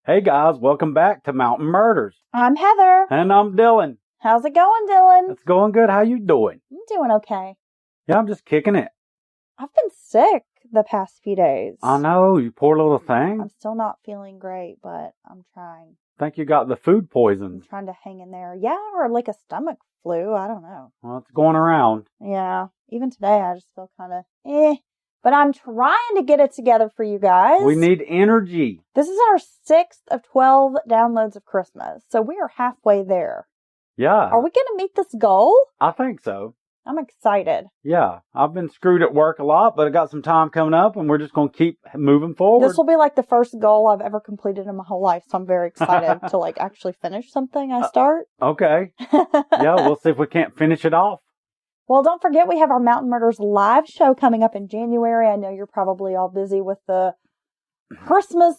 Hey guys, welcome back to Mountain Murders. I'm Heather. And I'm Dylan. How's it going, Dylan? It's going good. How you doing? I'm doing okay. Yeah, I'm just kicking it. I've been sick the past few days. I know, you poor little thing. I'm still not feeling great, but I'm trying. Think you got the food poison. I'm trying to hang in there. Yeah, or like a stomach flu. I don't know. Well, it's going around. Yeah, even today I just feel kind of But I'm trying to get it together for you guys. We need energy. This is our 6th of 12 downloads of Christmas, so we are halfway there. Yeah. Are we going to meet this goal? I think so. I'm excited. Yeah. I've been screwed at work a lot, but I got some time coming up, and we're just going to keep moving forward. This will be like the first goal I've ever completed in my whole life, so I'm very excited to like actually finish something I start. Okay. Yeah, we'll see if we can't finish it off. Well, don't forget we have our Mountain Murders live show coming up in January. I know you're probably all busy with the Christmas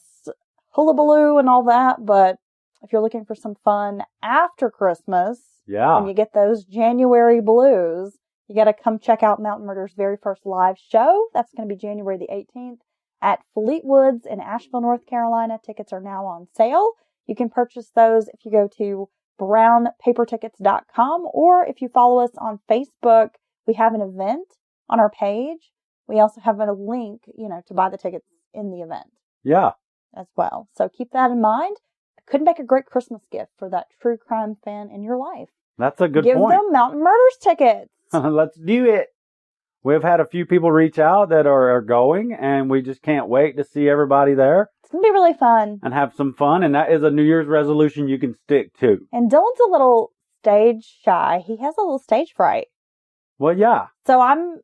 hullabaloo and all that, but if you're looking for some fun after Christmas, when you get those January blues, you got to come check out Mountain Murders' very first live show. That's going to be January the 18th at Fleetwood's in Asheville, North Carolina. Tickets are now on sale. You can purchase those if you go to brownpapertickets.com, or if you follow us on Facebook, we have an event on our page. We also have a link, to buy the tickets in the event. Yeah. As well. So keep that in mind. Could make a great Christmas gift for that true crime fan in your life. That's a good point. Give them Mountain Murders tickets. Let's do it. We've had a few people reach out that are going, and we just can't wait to see everybody there. It's going to be really fun. And have some fun, and that is a New Year's resolution you can stick to. And Dylan's a little stage shy. He has a little stage fright. Well, yeah. So I'm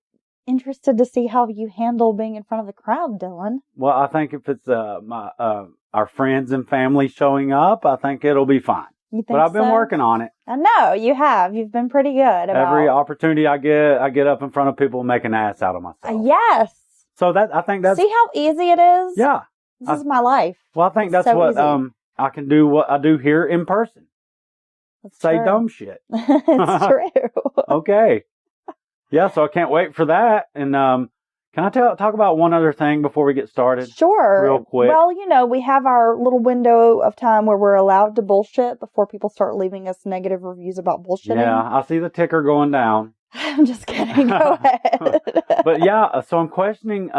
interested to see how you handle being in front of the crowd, Dylan. Well, I think if it's our friends and family showing up, I think it'll be fine. You think but I've been working on it. I know, you have. You've been pretty good. Every opportunity I get up in front of people and make an ass out of myself. Yes. So I think that's... See how easy it is? Yeah. This is my life. Well, I think that's so what easy. I can do what I do here in person. That's Say true. dumb shit. It's true. Okay. Yeah, so I can't wait for that. And can I talk about one other thing before we get started? Sure. Real quick. Well, we have our little window of time where we're allowed to bullshit before people start leaving us negative reviews about bullshitting. Yeah, I see the ticker going down. I'm just kidding. Go ahead. But yeah, so I'm questioning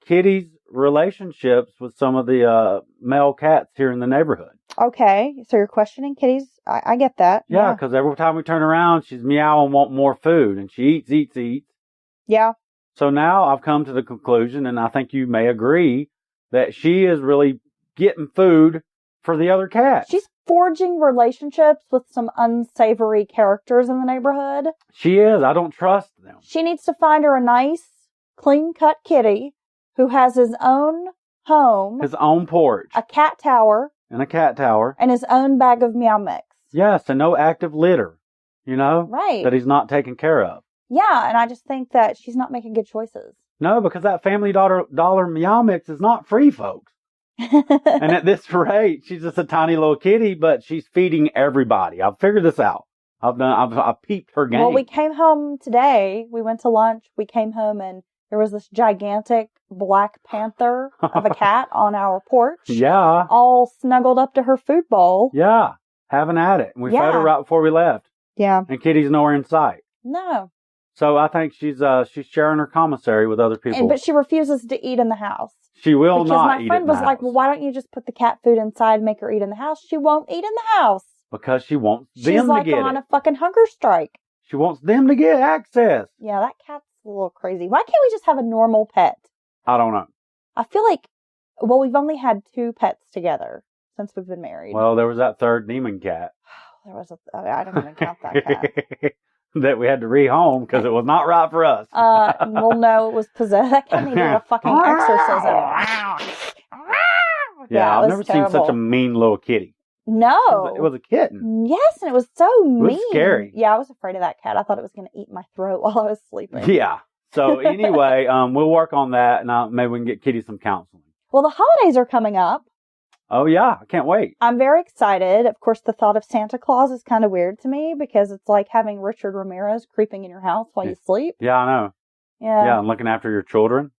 Kitty's relationships with some of the male cats here in the neighborhood. Okay, so you're questioning Kitty's. I get that. Yeah, because every time we turn around, she's meowing, want more food, and she eats. Yeah. So now I've come to the conclusion, and I think you may agree, that she is really getting food for the other cats. She's forging relationships with some unsavory characters in the neighborhood. She is. I don't trust them. She needs to find her a nice, clean-cut kitty who has his own home. His own porch. A cat tower. And a cat tower. And his own bag of meow mix. Yes, and no active litter, Right. that he's not taking care of. Yeah, and I just think that she's not making good choices. No, because that Family Dollar Meow Mix is not free, folks. And at this rate, she's just a tiny little kitty, but she's feeding everybody. I've figured this out. I've peeped her game. Well, we came home today. We went to lunch. We came home and there was this gigantic Black Panther of a cat on our porch. Yeah. All snuggled up to her food bowl. Yeah. Having at it. And we fed her right before we left. Yeah. And Kitty's nowhere in sight. No. So I think she's sharing her commissary with other people. But she refuses to eat in the house. She will not eat in the house. Because my friend was like, well, why don't you just put the cat food inside and make her eat in the house? She won't eat in the house. Because she wants them to get it. She's like on a fucking hunger strike. She wants them to get access. Yeah, that cat's a little crazy. Why can't we just have a normal pet? I don't know. I feel like, we've only had 2 pets together since we've been married. Well, there was that third demon cat. I don't even count that cat. That we had to rehome because it was not right for us. Well, no, it was possessed. That cat needed a fucking exorcism. Yeah, I've never seen such a mean little kitty. No. It was a kitten. Yes, and it was so mean. It was scary. Yeah, I was afraid of that cat. I thought it was going to eat my throat while I was sleeping. Yeah. So anyway, we'll work on that, and maybe we can get Kitty some counseling. Well, the holidays are coming up. Oh, yeah. I can't wait. I'm very excited. Of course, the thought of Santa Claus is kind of weird to me because it's like having Richard Ramirez creeping in your house while you sleep. Yeah, I know. Yeah. Yeah, and looking after your children.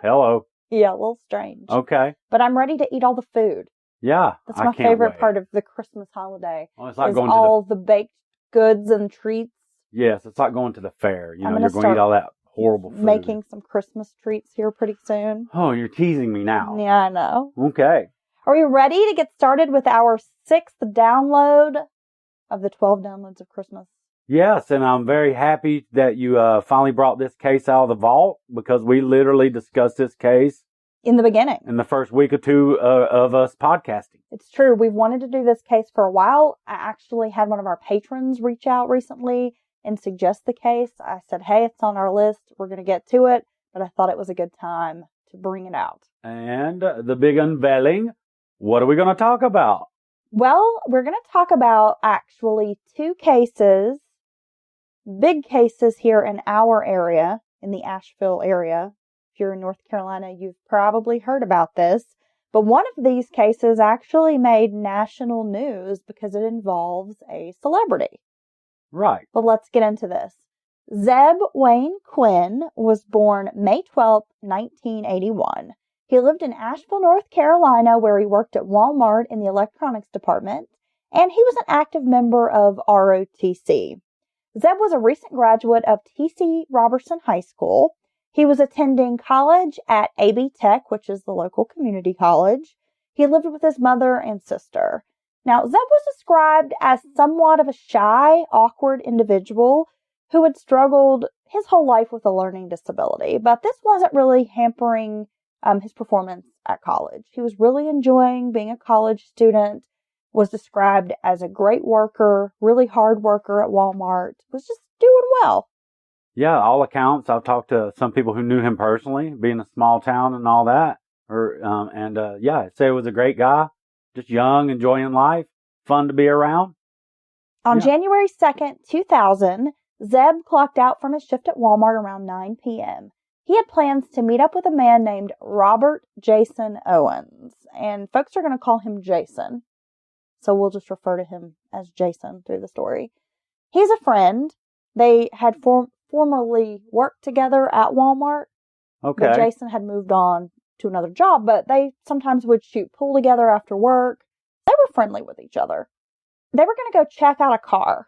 Hello. Yeah, a little strange. Okay. But I'm ready to eat all the food. Yeah, That's I my can't favorite wait. part of the Christmas holiday. Well, it's like is going all the baked goods and treats. Yes, it's like going to the fair. I'm gonna You're going to eat start all that horrible food. making some Christmas treats here pretty soon. Oh, you're teasing me now. Yeah, I know. Okay. Are we ready to get started with our 6th download of the 12 downloads of Christmas? Yes, and I'm very happy that you finally brought this case out of the vault, because we literally discussed this case In the beginning. in the first week or two of us podcasting. It's true. We've wanted to do this case for a while. I actually had one of our patrons reach out recently and suggest the case. I said, hey, it's on our list. We're going to get to it. But I thought it was a good time to bring it out. And the big unveiling, what are we going to talk about? Well, we're going to talk about actually 2 cases, big cases here in our area, in the Asheville area. If you're in North Carolina, you've probably heard about this. But one of these cases actually made national news because it involves a celebrity. Right. But let's get into this. Zebb Quinn was born May 12, 1981. He lived in Asheville, North Carolina, where he worked at Walmart in the electronics department, and he was an active member of ROTC. Zebb was a recent graduate of T.C. Robertson High School. He was attending college at AB Tech, which is the local community college. He lived with his mother and sister. Now, Zebb was described as somewhat of a shy, awkward individual who had struggled his whole life with a learning disability, but this wasn't really hampering his performance at college. He was really enjoying being a college student, was described as a great worker, really hard worker at Walmart, was just doing well. Yeah, all accounts. I've talked to some people who knew him personally, being a small town and all that. I'd say he was a great guy, just young, enjoying life, fun to be around. On January 2nd, 2000, Zebb clocked out from his shift at Walmart around 9 p.m. He had plans to meet up with a man named Robert Jason Owens, and folks are going to call him Jason. So we'll just refer to him as Jason through the story. He's a friend. They had formerly worked together at Walmart. Okay. But Jason had moved on to another job, but they sometimes would shoot pool together after work. They were friendly with each other. They were going to go check out a car.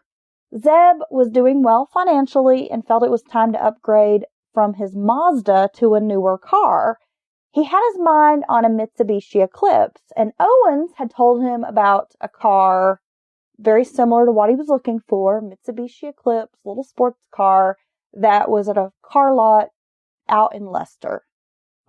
Zebb was doing well financially and felt it was time to upgrade from his Mazda to a newer car. He had his mind on a Mitsubishi Eclipse, and Owens had told him about a car very similar to what he was looking for, Mitsubishi Eclipse, little sports car that was at a car lot out in Leicester.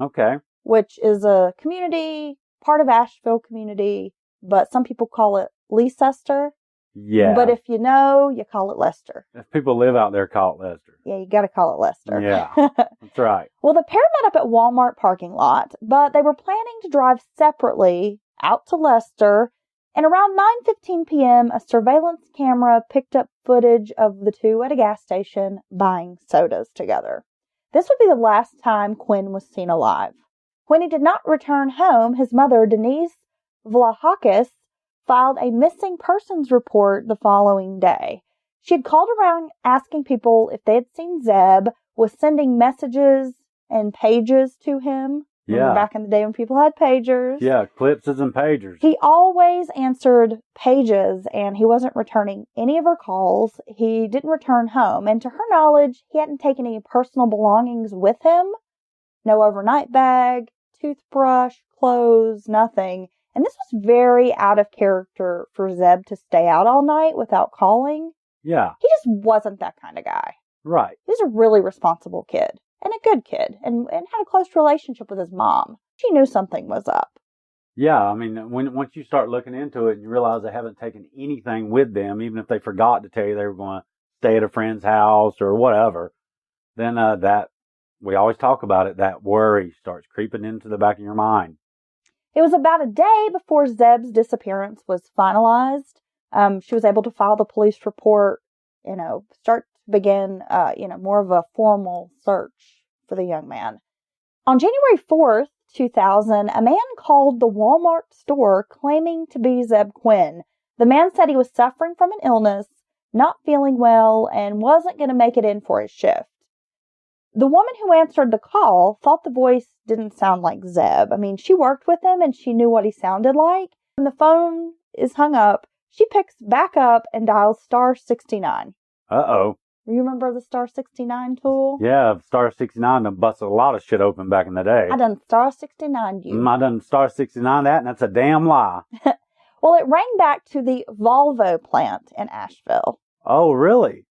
Okay. Which is a community, part of Asheville community, but some people call it Leicester. Yeah. But if you know, you call it Leicester. If people live out there, call it Leicester. Yeah, you got to call it Leicester. Yeah, that's right. Well, the pair met up at Walmart parking lot, but they were planning to drive separately out to Leicester. And around 9:15 p.m., a surveillance camera picked up footage of the two at a gas station buying sodas together. This would be the last time Quinn was seen alive. When he did not return home, his mother, Denise Vlahakis, filed a missing persons report the following day. She had called around asking people if they had seen Zebb, was sending messages and pages to him. Remember back in the day when people had pagers? Yeah, eclipses and pagers. He always answered pages, and he wasn't returning any of her calls. He didn't return home, and to her knowledge, he hadn't taken any personal belongings with him. No overnight bag, toothbrush, clothes, nothing. And this was very out of character for Zebb to stay out all night without calling. Yeah. He just wasn't that kind of guy. Right. He was a really responsible kid and a good kid and had a close relationship with his mom. She knew something was up. Yeah, I mean, once you start looking into it and you realize they haven't taken anything with them, even if they forgot to tell you they were going to stay at a friend's house or whatever, then that, we always talk about it, that worry starts creeping into the back of your mind. It was about a day before Zebb's disappearance was finalized. She was able to file the police report, start to begin, more of a formal search for the young man. On January 4th, 2000, a man called the Walmart store claiming to be Zebb Quinn. The man said he was suffering from an illness, not feeling well, and wasn't going to make it in for his shift. The woman who answered the call thought the voice didn't sound like Zebb. I mean, she worked with him and she knew what he sounded like, When the phone is hung up, she picks back up and dials star 69. Uh-oh. You remember the star 69 tool? Yeah, star 69 done busted a lot of shit open back in the day. I done star 69 you. I done star 69 that, and that's a damn lie. Well, it rang back to the Volvo plant in Asheville. Oh, really?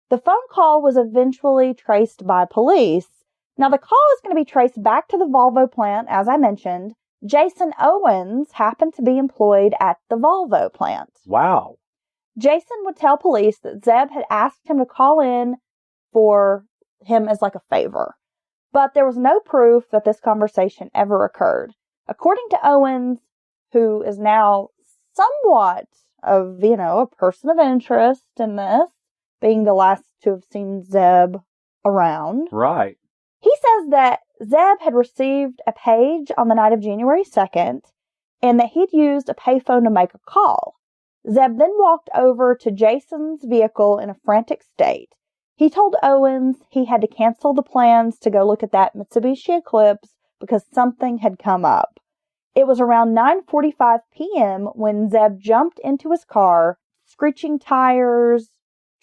The phone call was eventually traced by police. Now, the call is going to be traced back to the Volvo plant, as I mentioned. Jason Owens happened to be employed at the Volvo plant. Wow. Jason would tell police that Zebb had asked him to call in for him as like a favor. But there was no proof that this conversation ever occurred. According to Owens, who is now somewhat of, a person of interest in this, being the last to have seen Zebb around. Right. He says that Zebb had received a page on the night of January 2nd and that he'd used a payphone to make a call. Zebb then walked over to Jason's vehicle in a frantic state. He told Owens he had to cancel the plans to go look at that Mitsubishi Eclipse because something had come up. It was around 9:45 p.m. when Zebb jumped into his car, screeching tires,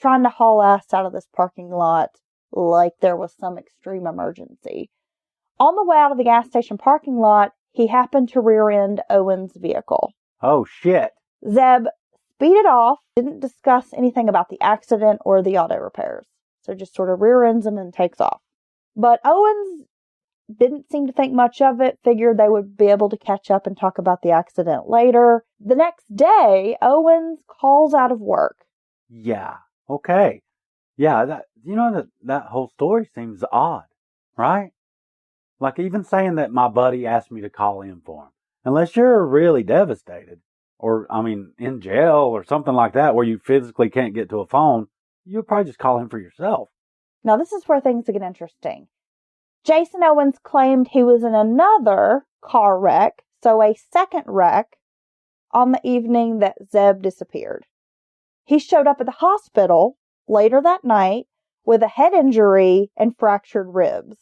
trying to haul ass out of this parking lot like there was some extreme emergency. On the way out of the gas station parking lot, he happened to rear-end Owens' vehicle. Oh, shit. Zebb speeded off, didn't discuss anything about the accident or the auto repairs. So just sort of rear-ends him and takes off. But Owens didn't seem to think much of it, figured they would be able to catch up and talk about the accident later. The next day, Owens calls out of work. Yeah. Okay. Yeah, that whole story seems odd, right? Like even saying that my buddy asked me to call in for him. Unless you're really devastated, or, in jail or something like that where you physically can't get to a phone, you'll probably just call him for yourself. Now, this is where things get interesting. Jason Owens claimed he was in another car wreck, so a second wreck, on the evening that Zebb disappeared. He showed up at the hospital later that night with a head injury and fractured ribs.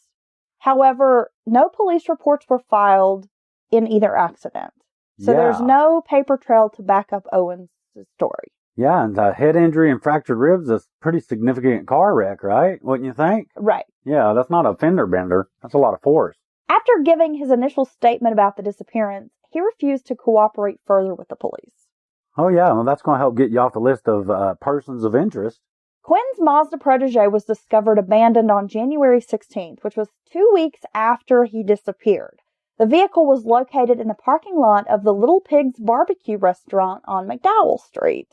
However, no police reports were filed in either accident. So there's no paper trail to back up Owens' story. Yeah, and a head injury and fractured ribs is a pretty significant car wreck, right? Wouldn't you think? Right. Yeah, that's not a fender bender. That's a lot of force. After giving his initial statement about the disappearance, he refused to cooperate further with the police. Oh, yeah, well, that's going to help get you off the list of persons of interest. Quinn's Mazda Protege was discovered abandoned on January 16th, which was 2 weeks after he disappeared. The vehicle was located in the parking lot of the Little Pigs Barbecue restaurant on McDowell Street.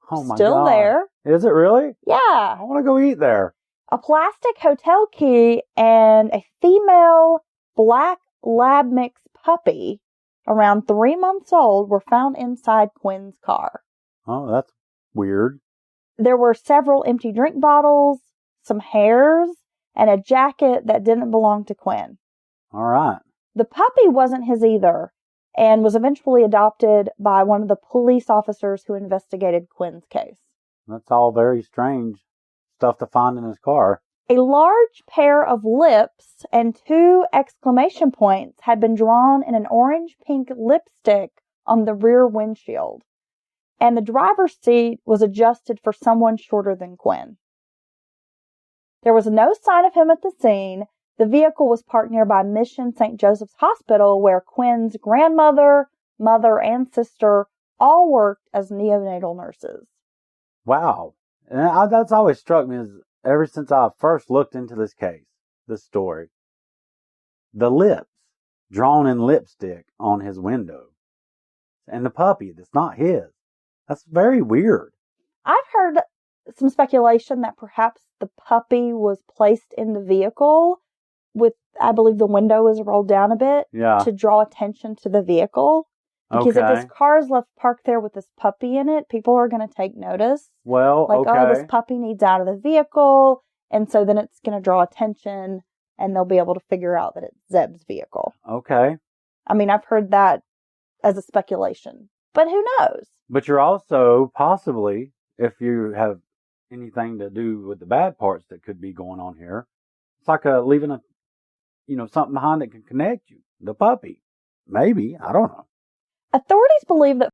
Oh, my God. Still there. Is it really? Yeah. I want to go eat there. A plastic hotel key and a female black lab mix puppy around 3 months old were found inside Quinn's car. Oh, that's weird. There were several empty drink bottles, some hairs, and a jacket that didn't belong to Quinn. All right. The puppy wasn't his either, and was eventually adopted by one of the police officers who investigated Quinn's case. That's all very strange stuff to find in his car. A large pair of lips and 2 exclamation points had been drawn in an orange-pink lipstick on the rear windshield, and the driver's seat was adjusted for someone shorter than Quinn. There was no sign of him at the scene. The vehicle was parked nearby Mission St. Joseph's Hospital, where Quinn's grandmother, mother, and sister all worked as neonatal nurses. Wow. And that's always struck me as ever since I first looked into this case, this story. The lips drawn in lipstick on his window. And the puppy that's not his. That's very weird. I've heard some speculation that perhaps the puppy was placed in the vehicle with, I believe the window is rolled down a bit to draw attention to the vehicle. Because if this car is left parked there with this puppy in it, people are going to take notice. Well, oh, this puppy needs out of the vehicle. And so then it's going to draw attention and they'll be able to figure out that it's Zebb's vehicle. Okay. I've heard that as a speculation. But who knows? But you're also possibly, if you have anything to do with the bad parts that could be going on here, it's like leaving something behind that can connect you. The puppy. Maybe. I don't know. Authorities believe that